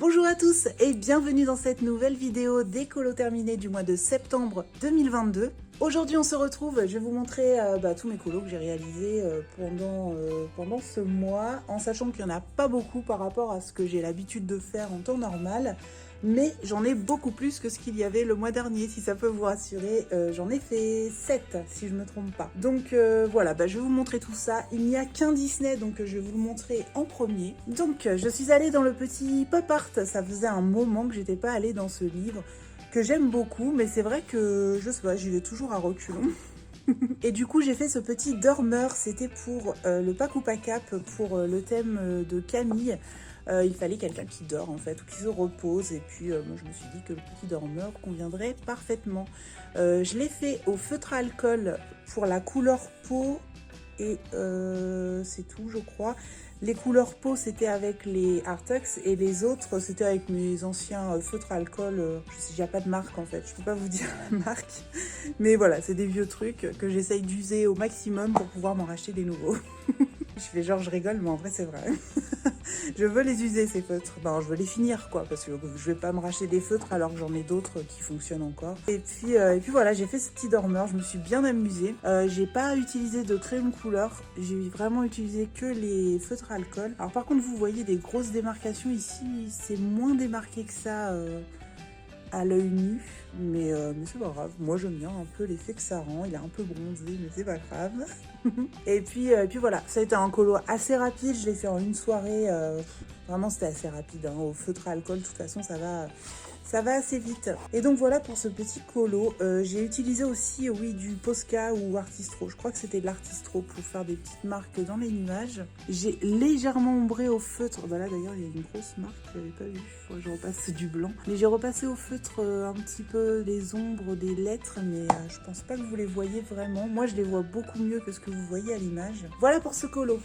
Bonjour à tous et bienvenue dans cette nouvelle vidéo des colos terminés du mois de septembre 2022. Aujourd'hui on se retrouve, je vais vous montrer tous mes colos que j'ai réalisés pendant ce mois, en sachant qu'il n'y en a pas beaucoup par rapport à ce que j'ai l'habitude de faire en temps normal. Mais j'en ai beaucoup plus que ce qu'il y avait le mois dernier, si ça peut vous rassurer. J'en ai fait 7, si je ne me trompe pas. Donc voilà, je vais vous montrer tout ça. Il n'y a qu'un Disney, donc je vais vous le montrer en premier. Donc je suis allée dans le petit pop art. Ça faisait un moment que j'étais pas allée dans ce livre, que j'aime beaucoup, mais c'est vrai que, je sais pas, j'y vais toujours à reculons. Et du coup, j'ai fait ce petit dormeur. C'était pour le Pack ou Pack Up, pour le thème de Camille. Il fallait quelqu'un qui dort en fait, ou qui se repose, et puis moi je me suis dit que le petit dormeur conviendrait parfaitement. Je l'ai fait au feutre à alcool pour la couleur peau, et c'est tout je crois. Les couleurs peau c'était avec les Artex, et les autres c'était avec mes anciens feutres à alcool. Je sais, il n'y a pas de marque en fait, je peux pas vous dire la marque, mais voilà, c'est des vieux trucs que j'essaye d'user au maximum pour pouvoir m'en racheter des nouveaux. Je fais genre je rigole, mais en vrai c'est vrai. Je veux les user ces feutres, non je veux les finir quoi, parce que je vais pas me racheter des feutres alors que j'en ai d'autres qui fonctionnent encore. Et puis voilà, j'ai fait ce petit dormeur, je me suis bien amusée. J'ai pas utilisé de crayon de couleur, j'ai vraiment utilisé que les feutres à alcool. Alors par contre vous voyez des grosses démarcations ici, c'est moins démarqué que ça à l'œil nu, mais c'est pas grave, moi j'aime bien un peu l'effet que ça rend. Il est un peu bronzé, mais c'est pas grave. Et puis voilà, ça a été un colo assez rapide, je l'ai fait en une soirée, vraiment c'était assez rapide, hein. Au feutre à alcool, de toute façon ça va assez vite. Et donc voilà pour ce petit colo. J'ai utilisé aussi, oui, du Posca ou Artistro. Je crois que c'était de l'Artistro pour faire des petites marques dans les nuages. J'ai légèrement ombré au feutre. Là d'ailleurs il y a une grosse marque, je l'avais pas vue. Faut que je repasse du blanc. Mais j'ai repassé au feutre un petit peu les ombres des lettres, mais je pense pas que vous les voyez vraiment. Moi je les vois beaucoup mieux que ce que vous voyez à l'image. Voilà pour ce colo.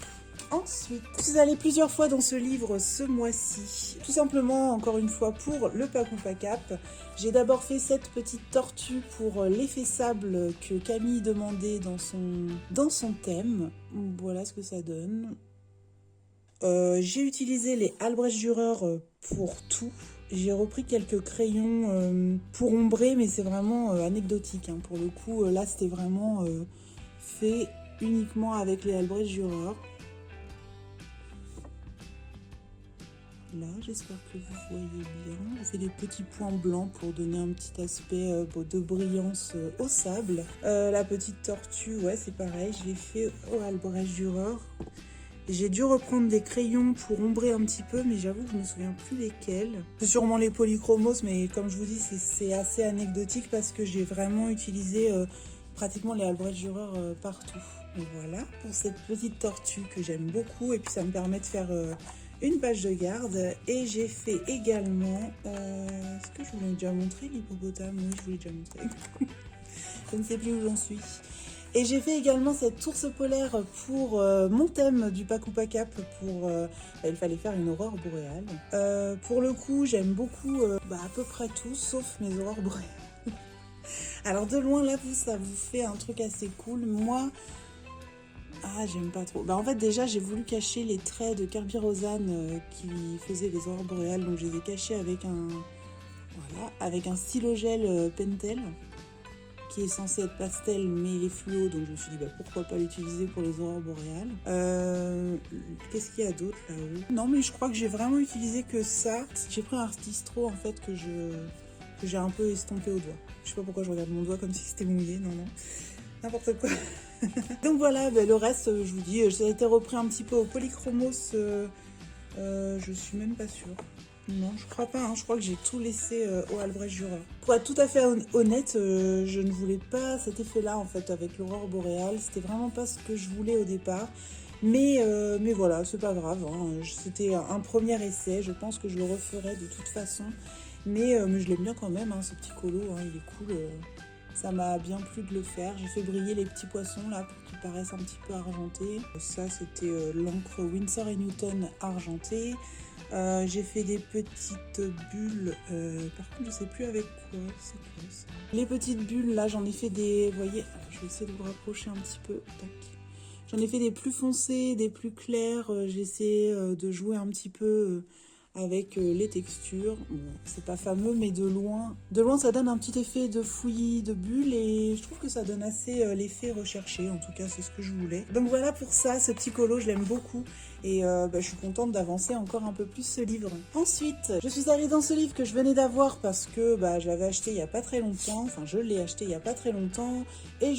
Ensuite, je suis allée plusieurs fois dans ce livre ce mois-ci. Tout simplement, encore une fois, pour le Pack ou Pack Up. J'ai d'abord fait cette petite tortue pour l'effet sable que Camille demandait dans son thème. Voilà ce que ça donne. J'ai utilisé les Albrecht Dürer pour tout. J'ai repris quelques crayons pour ombrer, mais c'est vraiment anecdotique, hein. Pour le coup, là, c'était vraiment fait uniquement avec les Albrecht Dürer. Là, j'espère que vous voyez bien. On fait des petits points blancs pour donner un petit aspect de brillance au sable. La petite tortue, ouais, c'est pareil, je l'ai fait au Albrecht Dürer. J'ai dû reprendre des crayons pour ombrer un petit peu, mais j'avoue que je me souviens plus lesquels. C'est sûrement les polychromos, mais comme je vous dis, c'est assez anecdotique parce que j'ai vraiment utilisé pratiquement les Albrecht Dürer partout. Et voilà pour cette petite tortue que j'aime beaucoup, et puis ça me permet de faire une page de garde. Et j'ai fait également... Est-ce que je vous l'ai déjà montré, l'hippopotame? Oui, je vous l'ai déjà montré. Je ne sais plus où j'en suis. Et j'ai fait également cette ours polaire pour mon thème du Pack ou Pack Up. Il fallait faire une aurore boréale. Pour le coup, j'aime beaucoup à peu près tout, sauf mes aurores boréales. Alors de loin, là, ça vous fait un truc assez cool. Moi... j'aime pas trop. En fait, déjà, j'ai voulu cacher les traits de Kirby Rosanne qui faisaient les aurores boréales. Donc, je les ai cachés avec un stylo gel Pentel qui est censé être pastel, mais il est fluo. Donc, je me suis dit, pourquoi pas l'utiliser pour les aurores boréales. Qu'est-ce qu'il y a d'autre là-haut? Non, mais je crois que j'ai vraiment utilisé que ça. J'ai pris un Artistro, en fait, que j'ai un peu estompé au doigt. Je sais pas pourquoi je regarde mon doigt comme si c'était mouillé. Non. N'importe quoi. Donc voilà, le reste, je vous dis, ça a été repris un petit peu au Polychromos. Je suis même pas sûre. Non, je crois pas, hein. Je crois que j'ai tout laissé au Albrecht Dürer. Pour être tout à fait honnête, je ne voulais pas cet effet-là en fait avec l'aurore boréale. C'était vraiment pas ce que je voulais au départ. Mais voilà, c'est pas grave, hein. C'était un premier essai. Je pense que je le referai de toute façon. Mais je l'aime bien quand même, hein, ce petit colo, hein, il est cool. Ça m'a bien plu de le faire. J'ai fait briller les petits poissons là pour qu'ils paraissent un petit peu argentés. Ça, c'était l'encre Winsor & Newton argentée. J'ai fait des petites bulles. Par contre, je sais plus avec quoi. C'est quoi ça? Les petites bulles, là, j'en ai fait des... Vous voyez, je vais essayer de vous rapprocher un petit peu. Tac. J'en ai fait des plus foncés, des plus clairs. J'ai essayé de jouer un petit peu avec les textures. Bon, c'est pas fameux, mais de loin ça donne un petit effet de fouillis, de bulles, et je trouve que ça donne assez l'effet recherché. En tout cas, c'est ce que je voulais. Donc voilà pour ça, ce petit colo, je l'aime beaucoup. Et je suis contente d'avancer encore un peu plus ce livre. Ensuite, je suis allée dans ce livre que je venais d'avoir parce que je l'avais acheté il y a pas très longtemps. Enfin, je l'ai acheté il y a pas très longtemps. Et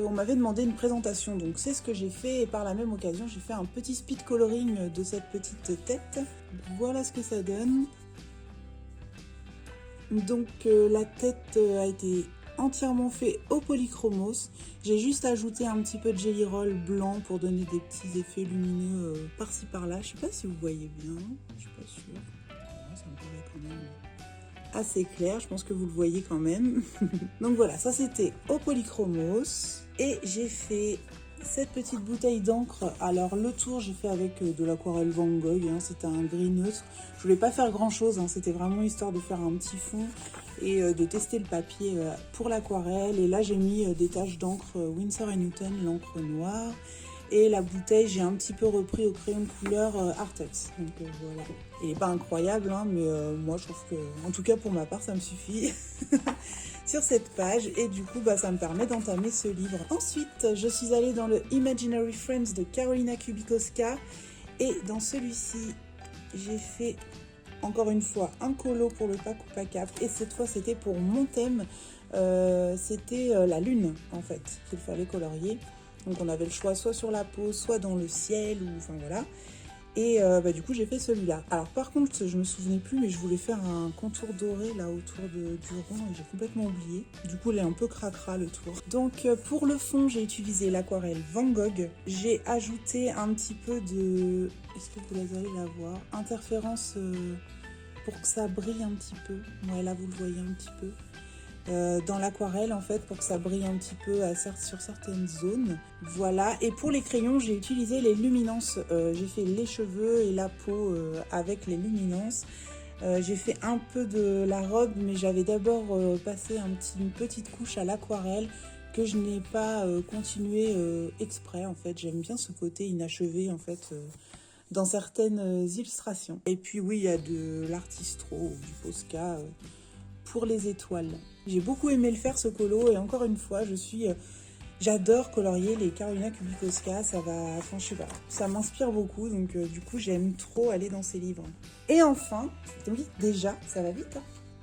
on m'avait demandé une présentation. Donc c'est ce que j'ai fait. Et par la même occasion, j'ai fait un petit speed coloring de cette petite tête. Voilà ce que ça donne. Donc la tête a été entièrement fait au polychromos. J'ai juste ajouté un petit peu de jelly roll blanc pour donner des petits effets lumineux par-ci par-là. Je sais pas si vous voyez bien, je suis pas sûre. Ça me paraît quand même assez clair, je pense que vous le voyez quand même. Donc voilà, ça c'était au polychromos. Et j'ai fait cette petite bouteille d'encre. Alors le tour j'ai fait avec de l'aquarelle Van Gogh, c'était un gris neutre. Je voulais pas faire grand chose, c'était vraiment histoire de faire un petit fond et de tester le papier pour l'aquarelle. Et là j'ai mis des taches d'encre Winsor & Newton, l'encre noire. Et la bouteille, j'ai un petit peu repris au crayon de couleur Artex. Donc voilà. Il n'est pas incroyable, mais moi je trouve que, en tout cas pour ma part, ça me suffit sur cette page. Et du coup, ça me permet d'entamer ce livre. Ensuite, je suis allée dans le Imaginary Friends de Karolina Kubikowska. Et dans celui-ci, j'ai fait encore une fois un colo pour le Paku Pakap. Et cette fois, c'était pour mon thème. C'était la lune, en fait, qu'il fallait colorier. Donc on avait le choix soit sur la peau, soit dans le ciel, ou enfin voilà. Et du coup j'ai fait celui-là. Alors par contre je me souvenais plus, mais je voulais faire un contour doré là autour du rond et j'ai complètement oublié. Du coup il est un peu cracra le tour. Donc pour le fond j'ai utilisé l'aquarelle Van Gogh. J'ai ajouté un petit peu de, est-ce que vous allez la voir, interférence pour que ça brille un petit peu. Ouais, là vous le voyez un petit peu. Dans l'aquarelle en fait pour que ça brille un petit peu sur certaines zones. Voilà, et pour les crayons j'ai utilisé les luminances. J'ai fait les cheveux et la peau avec les luminances. J'ai fait un peu de la robe, mais j'avais d'abord passé une petite couche à l'aquarelle que je n'ai pas continué exprès en fait. J'aime bien ce côté inachevé en fait dans certaines illustrations. Et puis oui, il y a de l'artistro ou du Posca pour les étoiles. J'ai beaucoup aimé le faire ce colo et encore une fois j'adore colorier les Karolina Kubikowska, ça m'inspire beaucoup, donc du coup j'aime trop aller dans ces livres. Et enfin, oui déjà ça va vite,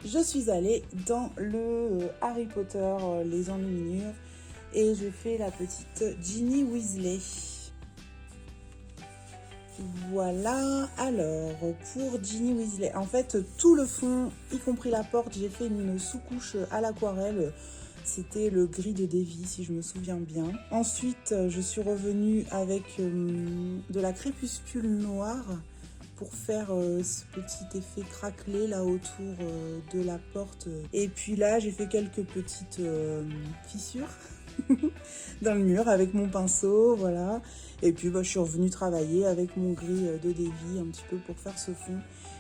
je suis allée dans le Harry Potter, les enluminures, et je fais la petite Ginny Weasley. Voilà, alors pour Ginny Weasley, en fait tout le fond, y compris la porte, j'ai fait une sous-couche à l'aquarelle. C'était le gris de Davy si je me souviens bien. Ensuite je suis revenue avec de la crépuscule noire pour faire ce petit effet craquelé là autour de la porte. Et puis là j'ai fait quelques petites fissures dans le mur avec mon pinceau, voilà. Et puis je suis revenue travailler avec mon gris de Davy un petit peu pour faire ce fond.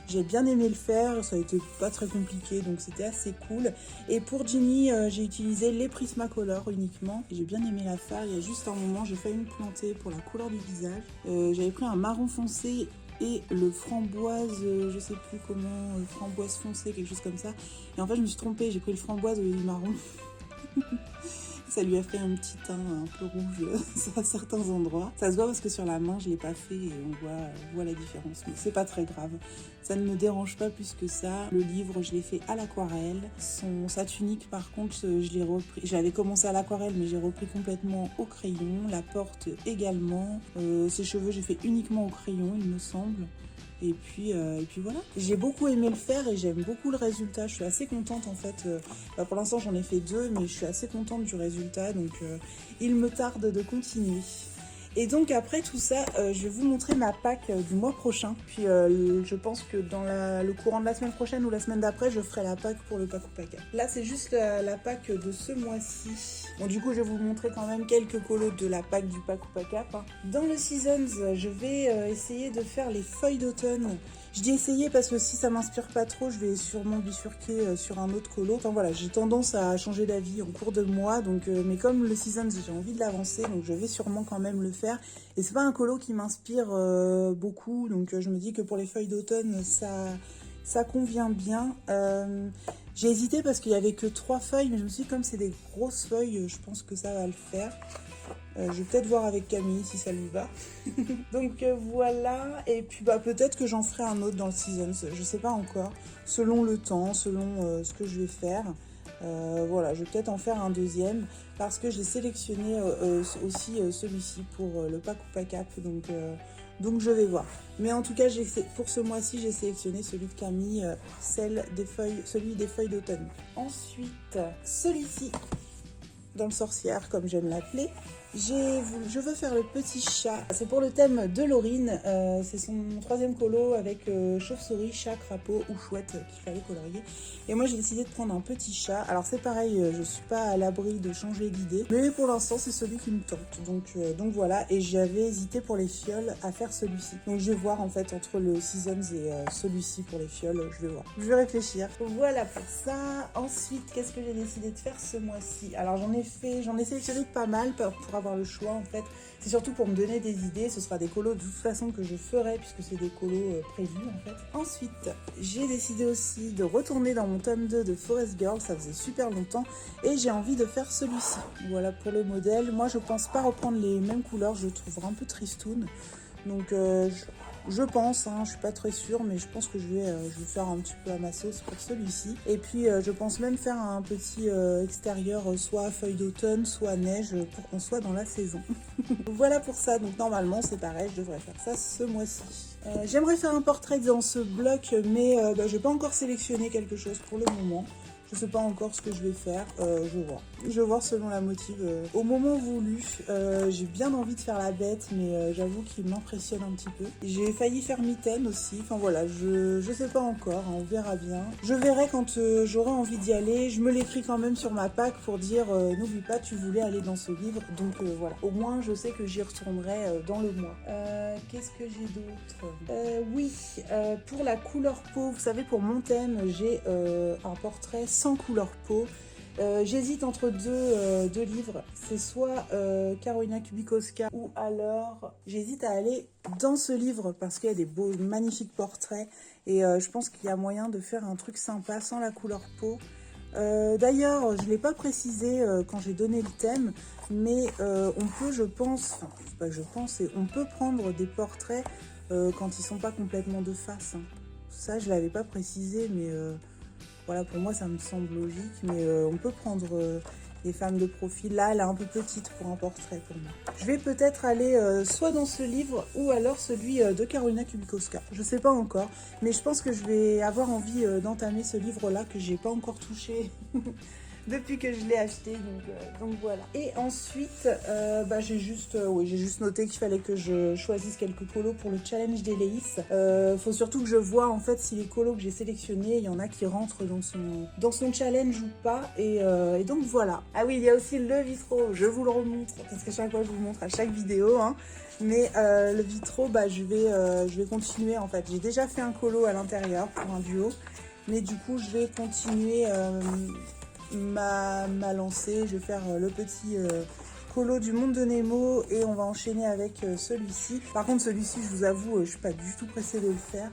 J'ai bien aimé le faire, ça a été pas très compliqué, donc c'était assez cool. Et pour Ginny, j'ai utilisé les Prismacolor uniquement. J'ai bien aimé la faire, il y a juste un moment, j'ai failli me planter pour la couleur du visage. J'avais pris un marron foncé et le framboise, je sais plus comment, framboise foncée, quelque chose comme ça. Et en fait, je me suis trompée, j'ai pris le framboise au lieu du marron. Ça lui a fait un petit teint un peu rouge à certains endroits. Ça se voit parce que sur la main, je ne l'ai pas fait et on voit la différence. Mais c'est pas très grave. Ça ne me dérange pas plus que ça. Le livre, je l'ai fait à l'aquarelle. Sa tunique, par contre, je l'ai repris. J'avais commencé à l'aquarelle, mais j'ai repris complètement au crayon. La porte également. Ses cheveux, j'ai fait uniquement au crayon, il me semble. Et puis voilà. J'ai beaucoup aimé le faire et j'aime beaucoup le résultat. Je suis assez contente en fait. Pour l'instant j'en ai fait 2, mais je suis assez contente du résultat. Donc il me tarde de continuer. Et donc après tout ça, je vais vous montrer ma pack du mois prochain. Puis je pense que dans le courant de la semaine prochaine ou la semaine d'après, je ferai la pack pour le Paku Pakap. Là c'est juste la pack de ce mois-ci. Bon du coup je vais vous montrer quand même quelques colos de la pack du Paku Pakap. Dans le Seasons, je vais essayer de faire les feuilles d'automne. Je dis essayer parce que si ça m'inspire pas trop, je vais sûrement bifurquer sur un autre colo. Enfin voilà, j'ai tendance à changer d'avis en cours de mois, donc mais comme le Seasons, j'ai envie de l'avancer, donc je vais sûrement quand même le faire. Et c'est pas un colo qui m'inspire beaucoup, donc je me dis que pour les feuilles d'automne, ça convient bien. J'ai hésité parce qu'il y avait que 3 feuilles, mais je me suis dit comme c'est des grosses feuilles, je pense que ça va le faire. Je vais peut-être voir avec Camille si ça lui va. Donc voilà, et puis bah peut-être que j'en ferai un autre dans le Seasons, je sais pas encore, selon le temps, selon ce que je vais faire. Voilà, je vais peut-être en faire un deuxième parce que j'ai sélectionné aussi celui-ci pour le pack ou pack up, donc je vais voir. Mais en tout cas, pour ce mois-ci, j'ai sélectionné celui de Camille, celui des feuilles d'automne. Ensuite, celui-ci, dans le sorcière, comme j'aime l'appeler. Je veux faire le petit chat. C'est pour le thème de Laurine. C'est son 3e colo avec chauve-souris, chat, crapaud ou chouette qu'il fallait colorier. Et moi j'ai décidé de prendre un petit chat. Alors c'est pareil, je suis pas à l'abri de changer d'idée. Mais pour l'instant c'est celui qui me tente. Donc voilà. Et j'avais hésité pour les fioles à faire celui-ci. Donc je vais voir en fait entre le Seasons et celui-ci pour les fioles. Je vais voir. Je vais réfléchir. Voilà pour ça. Ensuite, qu'est-ce que j'ai décidé de faire ce mois-ci? Alors j'en ai sélectionné pas mal pour avoir le choix en fait. C'est surtout pour me donner des idées. Ce sera des colos de toute façon que je ferai puisque c'est des colos prévus en fait. Ensuite, j'ai décidé aussi de retourner dans mon tome 2 de Forest Girl. Ça faisait super longtemps et j'ai envie de faire celui-ci. Voilà pour le modèle. Moi je pense pas reprendre les mêmes couleurs. Je le trouve un peu tristoun. Donc je pense, je suis pas très sûre, mais je pense que je vais faire un petit peu à ma sauce pour celui-ci. Et puis je pense même faire un petit extérieur, soit feuille d'automne, soit neige, pour qu'on soit dans la saison. Voilà pour ça, donc normalement c'est pareil, je devrais faire ça ce mois-ci. J'aimerais faire un portrait dans ce bloc, mais je n'ai pas encore sélectionné quelque chose pour le moment. Je sais pas encore ce que je vais faire, je vais voir. Je vais voir selon la motive. Au moment voulu, j'ai bien envie de faire la bête, mais j'avoue qu'il m'impressionne un petit peu. J'ai failli faire mitaine aussi, enfin voilà, je sais pas encore, on verra bien. Je verrai quand j'aurai envie d'y aller. Je me l'écris quand même sur ma pack pour dire n'oublie pas, tu voulais aller dans ce livre, donc voilà. Au moins, je sais que j'y retournerai dans le mois. Qu'est-ce que j'ai d'autre? Oui, pour la couleur peau, vous savez, pour mon thème, j'ai un portrait sans couleur peau. J'hésite entre deux livres, c'est soit Karolina Kubikowska ou alors j'hésite à aller dans ce livre parce qu'il y a des beaux, magnifiques portraits et je pense qu'il y a moyen de faire un truc sympa sans la couleur peau. D'ailleurs, je ne l'ai pas précisé quand j'ai donné le thème, mais on peut, je pense, enfin, c'est pas que je pense, on peut prendre des portraits quand ils sont pas complètement de face. Ça, je l'avais pas précisé, mais voilà, pour moi, ça me semble logique, mais on peut prendre des femmes de profil. Là, elle est un peu petite pour un portrait pour moi. Je vais peut-être aller soit dans ce livre ou alors celui de Karolina Kubikowska. Je sais pas encore, mais je pense que je vais avoir envie d'entamer ce livre-là que j'ai pas encore touché depuis que je l'ai acheté, donc voilà. Et ensuite, j'ai juste noté qu'il fallait que je choisisse quelques colos pour le challenge d'Eleis. Faut surtout que je vois en fait si les colos que j'ai sélectionnés, il y en a qui rentrent dans son challenge ou pas. Et donc voilà. Ah oui, il y a aussi le vitro, je vous le remontre, parce que chaque fois je vous le montre à chaque vidéo, Mais le vitro, je vais continuer en fait. J'ai déjà fait un colo à l'intérieur pour un duo, mais du coup je vais continuer ma lancée. Je vais faire le petit colo du monde de Nemo et on va enchaîner avec celui-ci. Par contre celui-ci, je vous avoue, je suis pas du tout pressée de le faire.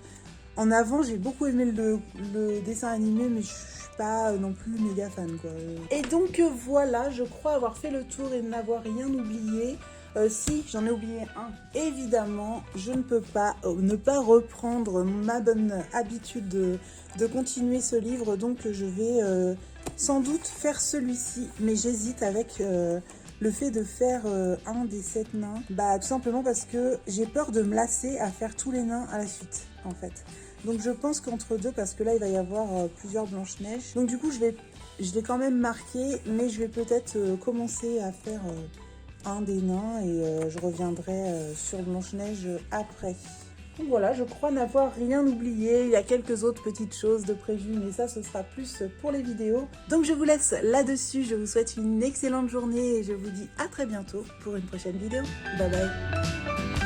En avant, j'ai beaucoup aimé le dessin animé, mais je suis pas non plus méga fan quoi. Et donc voilà, je crois avoir fait le tour et n'avoir rien oublié. Si, j'en ai oublié un. Évidemment, je ne peux pas ne pas reprendre ma bonne habitude de continuer ce livre, donc je vais sans doute faire celui-ci, mais j'hésite avec le fait de faire un des 7 nains. Tout simplement parce que j'ai peur de me lasser à faire tous les nains à la suite, en fait. Donc je pense qu'entre deux, parce que là il va y avoir plusieurs Blanche-Neige. Donc du coup je l'ai quand même marqué, mais je vais peut-être commencer à faire un des nains et je reviendrai sur Blanche-Neige après. Donc voilà, je crois n'avoir rien oublié. Il y a quelques autres petites choses de prévues, mais ça, ce sera plus pour les vidéos. Donc je vous laisse là-dessus. Je vous souhaite une excellente journée et je vous dis à très bientôt pour une prochaine vidéo. Bye bye.